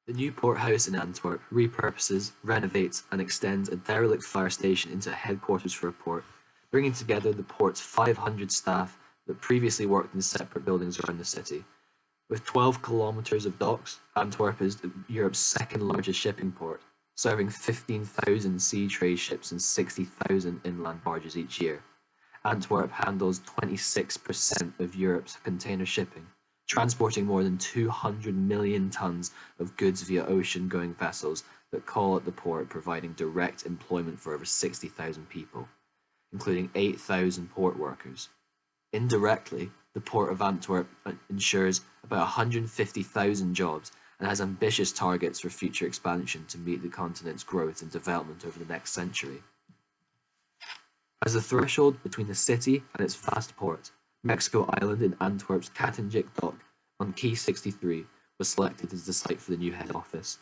The new port house in Antwerp repurposes, renovates, and extends a derelict fire station into a headquarters for a port, bringing together the port's 500 staff that previously worked in separate buildings around the city. With 12 kilometres of docks, Antwerp is Europe's second largest shipping port, serving 15,000 sea trade ships and 60,000 inland barges each year. Antwerp handles 26% of Europe's container shipping, transporting more than 200 million tons of goods via ocean-going vessels that call at the port, providing direct employment for over 60,000 people, including 8,000 port workers. Indirectly, the Port of Antwerp ensures about 150,000 jobs and has ambitious targets for future expansion to meet the continent's growth and development over the next century. As the threshold between the city and its vast port, Mexico Island in Antwerp's Kattenjik dock on Quay 63 was selected as the site for the new head office.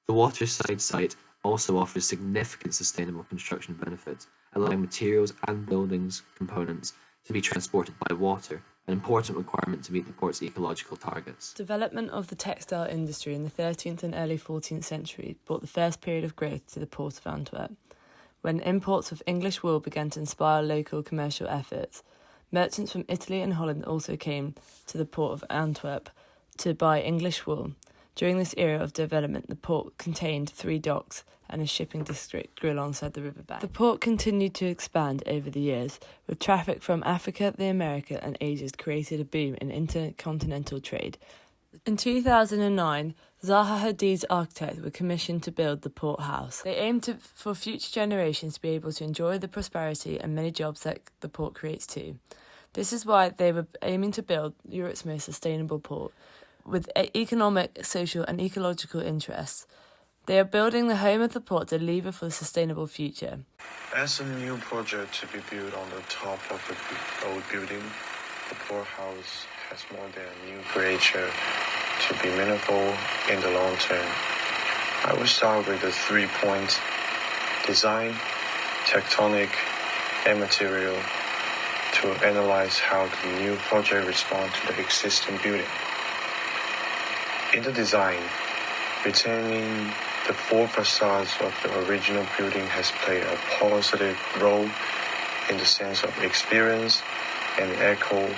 The waterside site also offers significant sustainable construction benefits, allowing materials and buildings components to be transported by water, an important requirement to meet the port's ecological targets. Development of the textile industry in the 13th and early 14th century brought the first period of growth to the port of Antwerp. When imports of English wool began to inspire local commercial efforts, merchants from Italy and Holland also came to the port of Antwerp to buy English wool. During this era of development, the port contained 3 docks and a shipping district grew alongside the riverbank. The port continued to expand over the years, with traffic from Africa, the Americas and Asia created a boom in intercontinental trade. In 2009, Zaha Hadid's architects were commissioned to build the port house. They aimed for future generations to be able to enjoy the prosperity and many jobs that the port creates too. This is why they were aiming to build Europe's most sustainable port, with economic, social and ecological interests. They are building the home of the port to lever for a sustainable future. As a new project to be built on the top of the old building, the port house has more than a new creature to be meaningful in the long term. I will start with the 3 points: design, tectonic, and material, to analyze how the new project responds to the existing building. In the design, retaining the 4 facades of the original building has played a positive role in the sense of experience and echo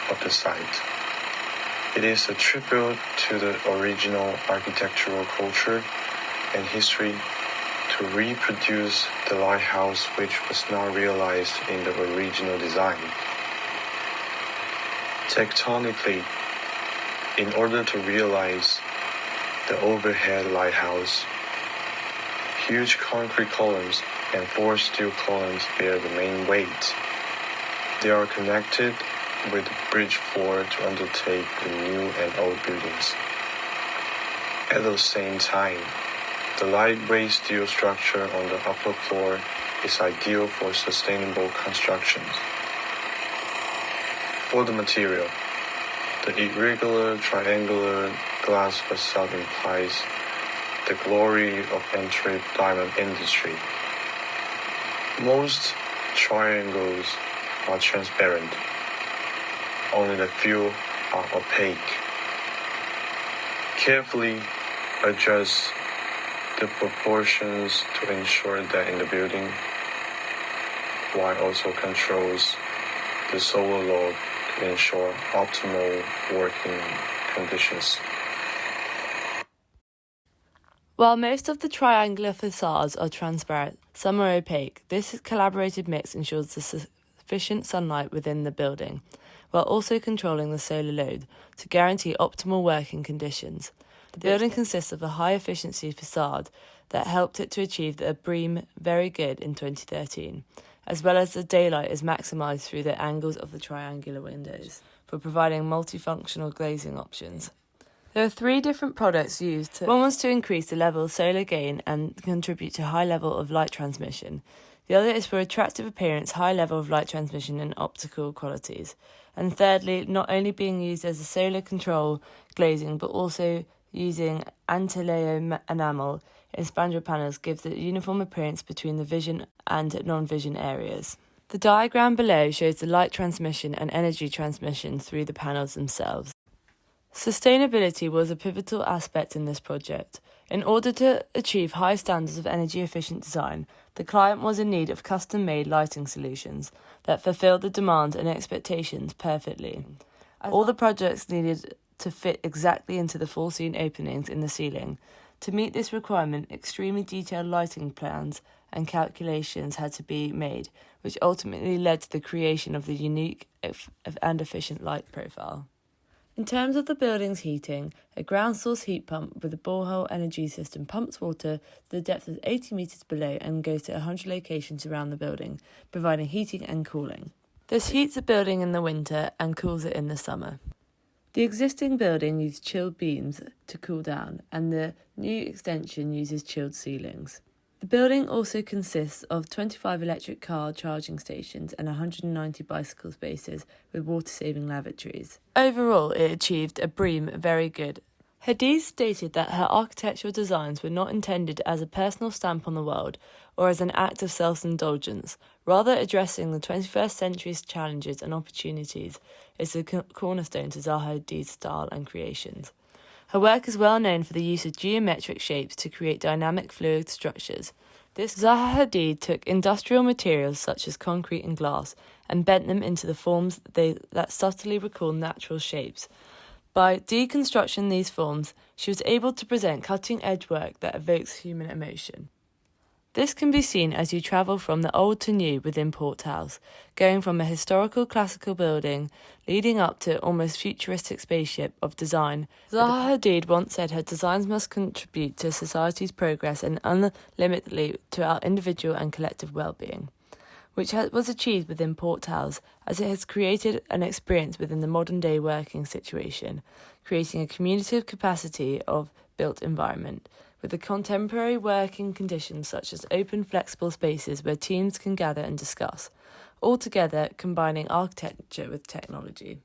of the site. It is a tribute to the original architectural culture and history to reproduce the lighthouse which was not realized in the original design. Tectonically, in order to realize the overhead lighthouse, huge concrete columns and 4 steel columns bear the main weight. They are connected with the bridge floor to undertake the new and old buildings. At the same time, the lightweight steel structure on the upper floor is ideal for sustainable constructions. For the material, the irregular triangular glass facade implies the glory of Antwerp diamond industry. Most triangles are transparent. Only a few are opaque. Carefully adjust the proportions to ensure that in the building, while also controls the solar load to ensure optimal working conditions. While most of the triangular facades are transparent, some are opaque. This collaborated mix ensures the sufficient sunlight within the building, while also controlling the solar load to guarantee optimal working conditions. The building consists of a high-efficiency facade that helped it to achieve the BREEAM Very Good in 2013, as well as the daylight is maximised through the angles of the triangular windows for providing multifunctional glazing options. There are 3 different products used. One was to increase the level of solar gain and contribute to high level of light transmission. The other is for attractive appearance, high level of light transmission and optical qualities. And thirdly, not only being used as a solar control glazing, but also using anti-layer enamel in spandrel panels gives a uniform appearance between the vision and non-vision areas. The diagram below shows the light transmission and energy transmission through the panels themselves. Sustainability was a pivotal aspect in this project. In order to achieve high standards of energy-efficient design, the client was in need of custom-made lighting solutions that fulfilled the demands and expectations perfectly. All the projects needed to fit exactly into the foreseen openings in the ceiling. To meet this requirement, extremely detailed lighting plans and calculations had to be made, which ultimately led to the creation of the unique and efficient light profile. In terms of the building's heating, a ground source heat pump with a borehole energy system pumps water to the depth of 80 metres below and goes to 100 locations around the building, providing heating and cooling. This heats the building in the winter and cools it in the summer. The existing building used chilled beams to cool down, and the new extension uses chilled ceilings. The building also consists of 25 electric car charging stations and 190 bicycle spaces with water-saving lavatories. Overall, it achieved a BREEAM Very Good. Hadid stated that her architectural designs were not intended as a personal stamp on the world or as an act of self-indulgence. Rather, addressing the 21st century's challenges and opportunities is the cornerstone to Zaha Hadid's style and creations. Her work is well known for the use of geometric shapes to create dynamic fluid structures. Zaha Hadid took industrial materials such as concrete and glass and bent them into the forms that subtly recall natural shapes. By deconstructing these forms, she was able to present cutting-edge work that evokes human emotion. This can be seen as you travel from the old to new within Port House, going from a historical classical building leading up to almost futuristic spaceship of design. Zaha Hadid once said her designs must contribute to society's progress and unlimitedly to our individual and collective well-being, which was achieved within Port House as it has created an experience within the modern-day working situation, creating a communicative capacity of built environment, with the contemporary working conditions such as open, flexible spaces where teams can gather and discuss, altogether combining architecture with technology.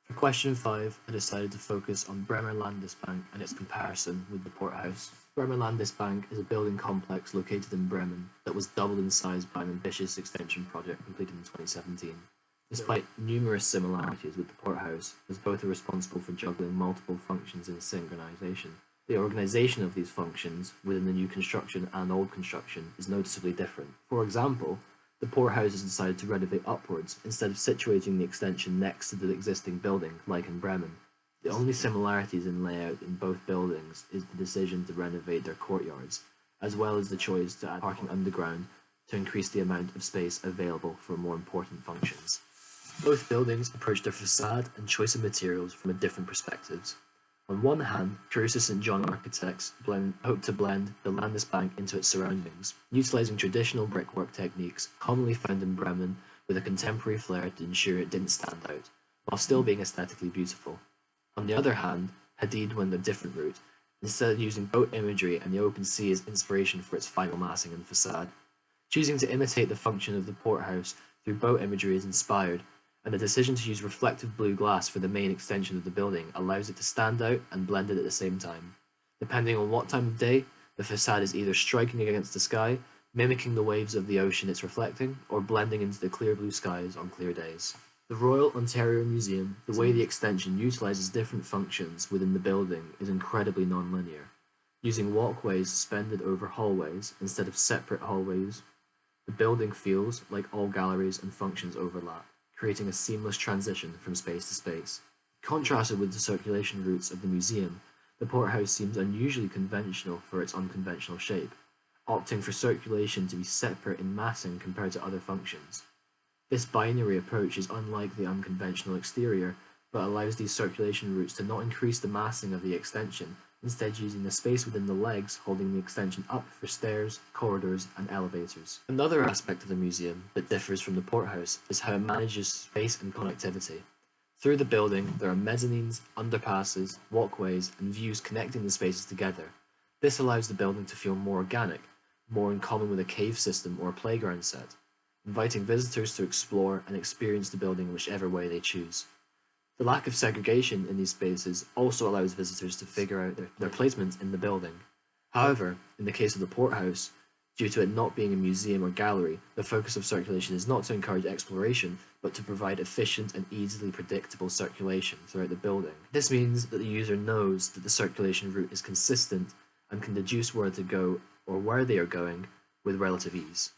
For question 5, I decided to focus on Bremer Landesbank and its comparison with the Port House. Bremer Landesbank is a building complex located in Bremen that was doubled in size by an ambitious extension project completed in 2017. Despite numerous similarities with the Port House, as both are responsible for juggling multiple functions in synchronization, the organization of these functions within the new construction and old construction is noticeably different. For example, the Port House has decided to renovate upwards instead of situating the extension next to the existing building, like in Bremen. The only similarities in layout in both buildings is the decision to renovate their courtyards, as well as the choice to add parking underground to increase the amount of space available for more important functions. Both buildings approach their facade and choice of materials from a different perspectives. On one hand, Caruso St. John architects hope to blend the Landesbank into its surroundings, utilising traditional brickwork techniques commonly found in Bremen with a contemporary flair to ensure it didn't stand out, while still being aesthetically beautiful. On the other hand, Hadid went a different route, instead using boat imagery and the open sea as inspiration for its final massing and facade. Choosing to imitate the function of the Port House through boat imagery is inspired, and the decision to use reflective blue glass for the main extension of the building allows it to stand out and blend it at the same time. Depending on what time of day, the facade is either striking against the sky, mimicking the waves of the ocean it's reflecting, or blending into the clear blue skies on clear days. The Royal Ontario Museum, the way the extension utilises different functions within the building is incredibly non-linear, using walkways suspended over hallways instead of separate hallways. The building feels like all galleries and functions overlap, creating a seamless transition from space to space. Contrasted with the circulation routes of the museum, the Port House seems unusually conventional for its unconventional shape, opting for circulation to be separate in massing compared to other functions. This binary approach is unlike the unconventional exterior, but allows these circulation routes to not increase the massing of the extension, instead using the space within the legs holding the extension up for stairs, corridors, and elevators. Another aspect of the museum that differs from the Port House is how it manages space and connectivity. Through the building, there are mezzanines, underpasses, walkways, and views connecting the spaces together. This allows the building to feel more organic, more in common with a cave system or a playground set, inviting visitors to explore and experience the building whichever way they choose. The lack of segregation in these spaces also allows visitors to figure out their placement in the building. However, in the case of the Port House, Due to it not being a museum or gallery, the focus of circulation is not to encourage exploration, but to provide efficient and easily predictable circulation throughout the building. This means that the user knows that the circulation route is consistent and can deduce where to go or where they are going with relative ease.